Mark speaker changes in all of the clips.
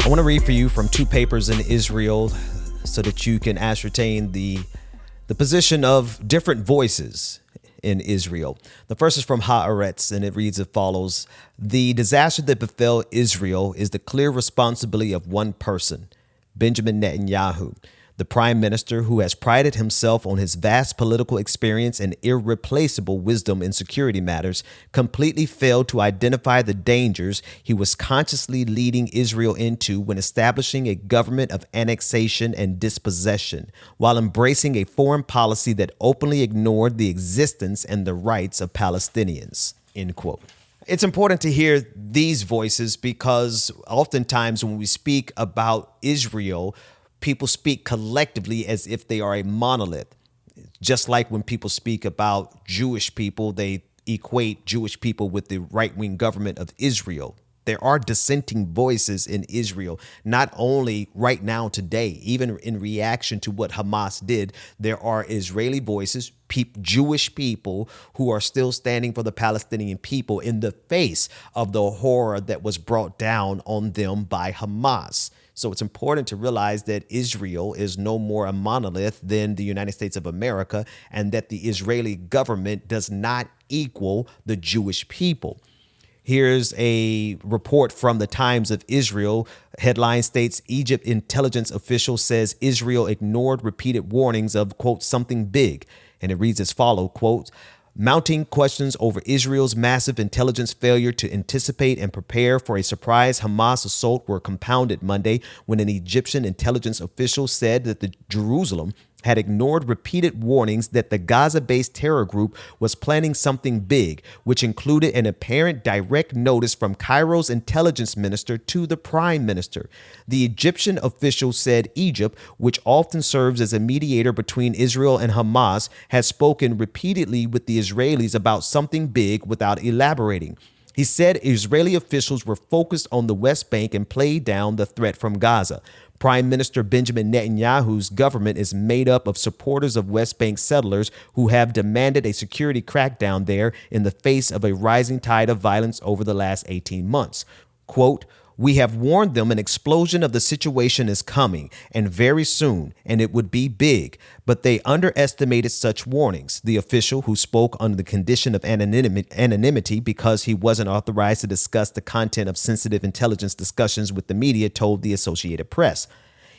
Speaker 1: I want to read for you from two papers in Israel so that you can ascertain the position of different voices in Israel. The first is from Haaretz, and it reads as follows. The disaster that befell Israel is the clear responsibility of one person, Benjamin Netanyahu, the prime minister who has prided himself on his vast political experience and irreplaceable wisdom in security matters, completely failed to identify the dangers he was consciously leading Israel into when establishing a government of annexation and dispossession, while embracing a foreign policy that openly ignored the existence and the rights of Palestinians. End quote. It's important to hear these voices because oftentimes when we speak about Israel, people speak collectively as if they are a monolith. Just like when people speak about Jewish people, they equate Jewish people with the right-wing government of Israel. There are dissenting voices in Israel, not only right now today, even in reaction to what Hamas did. There are Israeli voices, Jewish people who are still standing for the Palestinian people in the face of the horror that was brought down on them by Hamas. So it's important to realize that Israel is no more a monolith than the United States of America, and that the Israeli government does not equal the Jewish people. Here's a report from the Times of Israel. Headline states, Egypt intelligence official says Israel ignored repeated warnings of, quote, something big. And it reads as follows, quote, mounting questions over Israel's massive intelligence failure to anticipate and prepare for a surprise Hamas assault were compounded Monday when an Egyptian intelligence official said that the Jerusalem had ignored repeated warnings that the Gaza-based terror group was planning something big, which included an apparent direct notice from Cairo's intelligence minister to the prime minister. The Egyptian official said Egypt, which often serves as a mediator between Israel and Hamas, has spoken repeatedly with the Israelis about something big without elaborating. He said Israeli officials were focused on the West Bank and played down the threat from Gaza. Prime Minister Benjamin Netanyahu's government is made up of supporters of West Bank settlers who have demanded a security crackdown there in the face of a rising tide of violence over the last 18 months. Quote, we have warned them an explosion of the situation is coming, and very soon, and it would be big, but they underestimated such warnings, the official who spoke under the condition of anonymity because he wasn't authorized to discuss the content of sensitive intelligence discussions with the media told the Associated Press.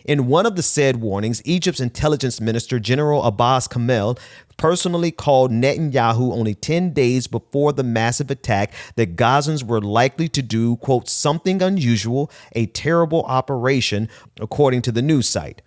Speaker 1: In one of the said warnings, Egypt's intelligence minister, General Abbas Kamel, personally called Netanyahu only 10 days before the massive attack that Gazans were likely to do, quote, something unusual, a terrible operation, according to the news site.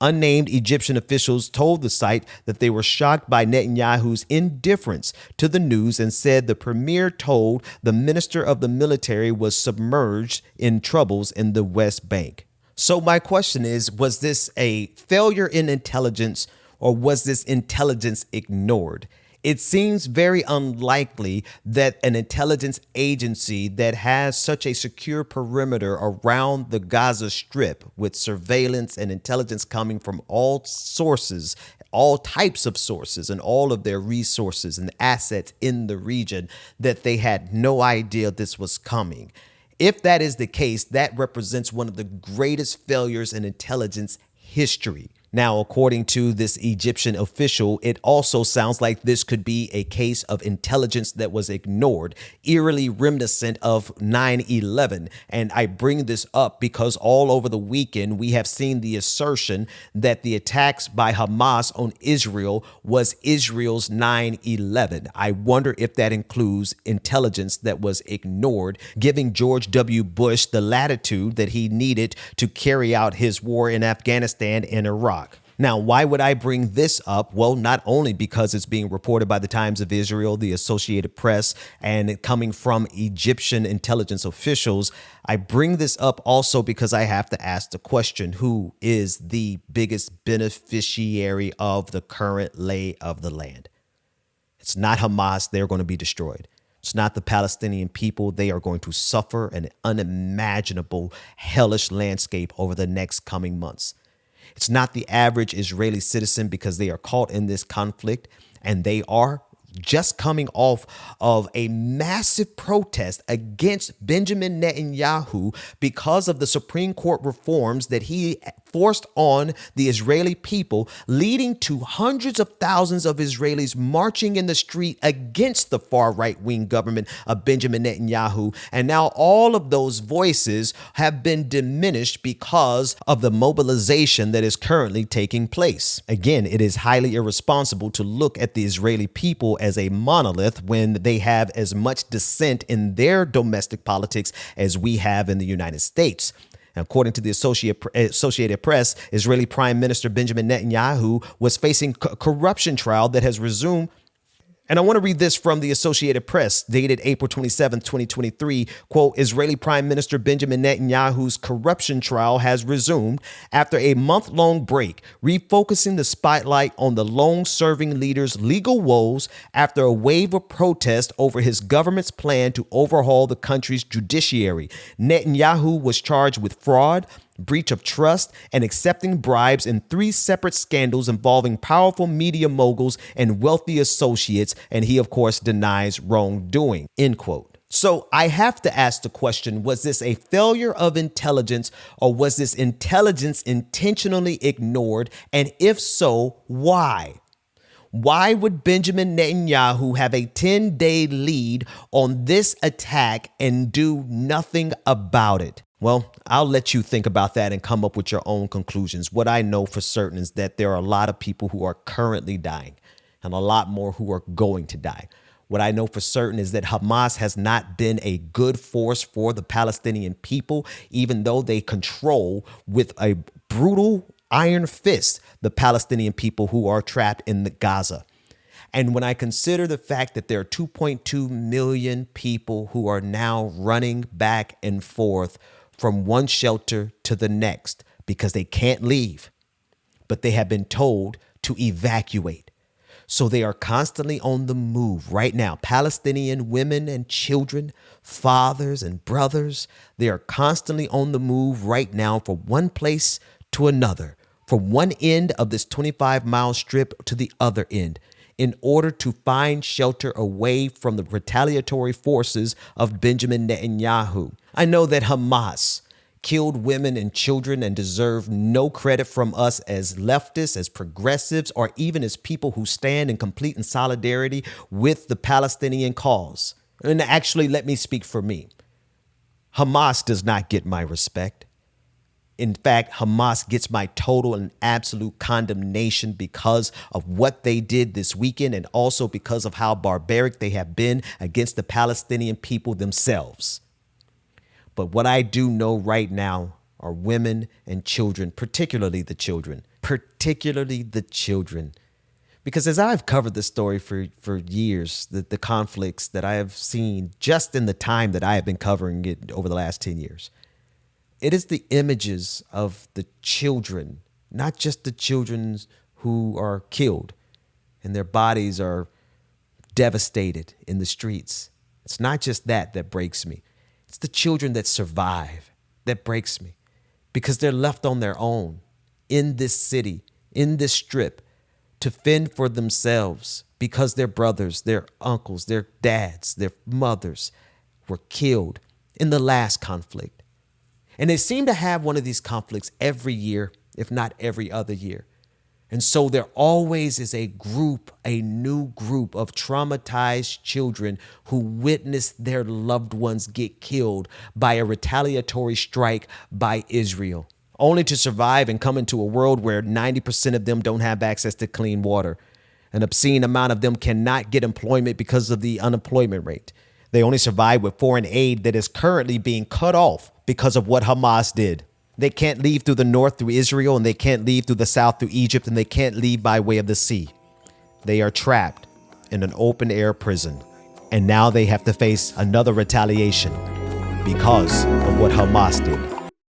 Speaker 1: Unnamed Egyptian officials told the site that they were shocked by Netanyahu's indifference to the news and said the premier told the minister of the military was submerged in troubles in the West Bank. So my question is, was this a failure in intelligence or was this intelligence ignored? It seems very unlikely that an intelligence agency that has such a secure perimeter around the Gaza Strip with surveillance and intelligence coming from all sources, all types of sources and all of their resources and assets in the region, that they had no idea this was coming. If that is the case, that represents one of the greatest failures in intelligence history. Now, according to this Egyptian official, it also sounds like this could be a case of intelligence that was ignored, eerily reminiscent of 9/11. And I bring this up because all over the weekend, we have seen the assertion that the attacks by Hamas on Israel was Israel's 9/11. I wonder if that includes intelligence that was ignored, giving George W. Bush the latitude that he needed to carry out his war in Afghanistan and Iraq. Now, why would I bring this up? Well, not only because it's being reported by the Times of Israel, the Associated Press, and coming from Egyptian intelligence officials. I bring this up also because I have to ask the question, who is the biggest beneficiary of the current lay of the land? It's not Hamas. They're going to be destroyed. It's not the Palestinian people. They are going to suffer an unimaginable, hellish landscape over the next coming months. It's not the average Israeli citizen because they are caught in this conflict and they are just coming off of a massive protest against Benjamin Netanyahu because of the Supreme Court reforms that he forced on the Israeli people, leading to hundreds of thousands of Israelis marching in the street against the far right-wing government of Benjamin Netanyahu. And now all of those voices have been diminished because of the mobilization that is currently taking place. Again, it is highly irresponsible to look at the Israeli people as a monolith when they have as much dissent in their domestic politics as we have in the United States. According to the Associated Press, Israeli Prime Minister Benjamin Netanyahu was facing a corruption trial that has resumed. And I want to read this from the Associated Press, dated April 27, 2023. Quote, Israeli Prime Minister Benjamin Netanyahu's corruption trial has resumed after a month-long break, refocusing the spotlight on the long-serving leader's legal woes after a wave of protest over his government's plan to overhaul the country's judiciary. Netanyahu was charged with fraud, breach of trust, and accepting bribes in 3 separate scandals involving powerful media moguls and wealthy associates, and he, of course, denies wrongdoing, end quote. So I have to ask the question, was this a failure of intelligence, or was this intelligence intentionally ignored? And if so, why? Why would Benjamin Netanyahu have a 10-day lead on this attack and do nothing about it? Well, I'll let you think about that and come up with your own conclusions. What I know for certain is that there are a lot of people who are currently dying and a lot more who are going to die. What I know for certain is that Hamas has not been a good force for the Palestinian people, even though they control with a brutal iron fist the Palestinian people who are trapped in the Gaza. And when I consider the fact that there are 2.2 million people who are now running back and forth from one shelter to the next because they can't leave, but they have been told to evacuate. So they are constantly on the move right now. Palestinian women and children, fathers and brothers, they are constantly on the move right now from one place to another, from one end of this 25-mile strip to the other end, in order to find shelter away from the retaliatory forces of Benjamin Netanyahu. I know that Hamas killed women and children and deserve no credit from us as leftists, as progressives, or even as people who stand in complete solidarity with the Palestinian cause. And actually, let me speak for me. Hamas does not get my respect. In fact, Hamas gets my total and absolute condemnation because of what they did this weekend, and also because of how barbaric they have been against the Palestinian people themselves. But what I do know right now are women and children, particularly the children. Because as I've covered this story for years, the conflicts that I have seen just in the time that I have been covering it over the last 10 years, it is the images of the children, not just the children who are killed and their bodies are devastated in the streets. It's not just that breaks me. It's the children that survive that breaks me, because they're left on their own in this city, in this strip, to fend for themselves because their brothers, their uncles, their dads, their mothers were killed in the last conflict. And they seem to have one of these conflicts every year, if not every other year. And so there always is a new group of traumatized children who witness their loved ones get killed by a retaliatory strike by Israel, only to survive and come into a world where 90% of them don't have access to clean water. An obscene amount of them cannot get employment because of the unemployment rate. They only survive with foreign aid that is currently being cut off because of what Hamas did. They can't leave through the north through Israel, and they can't leave through the south through Egypt, and they can't leave by way of the sea. They are trapped in an open air prison, and now they have to face another retaliation because of what Hamas did.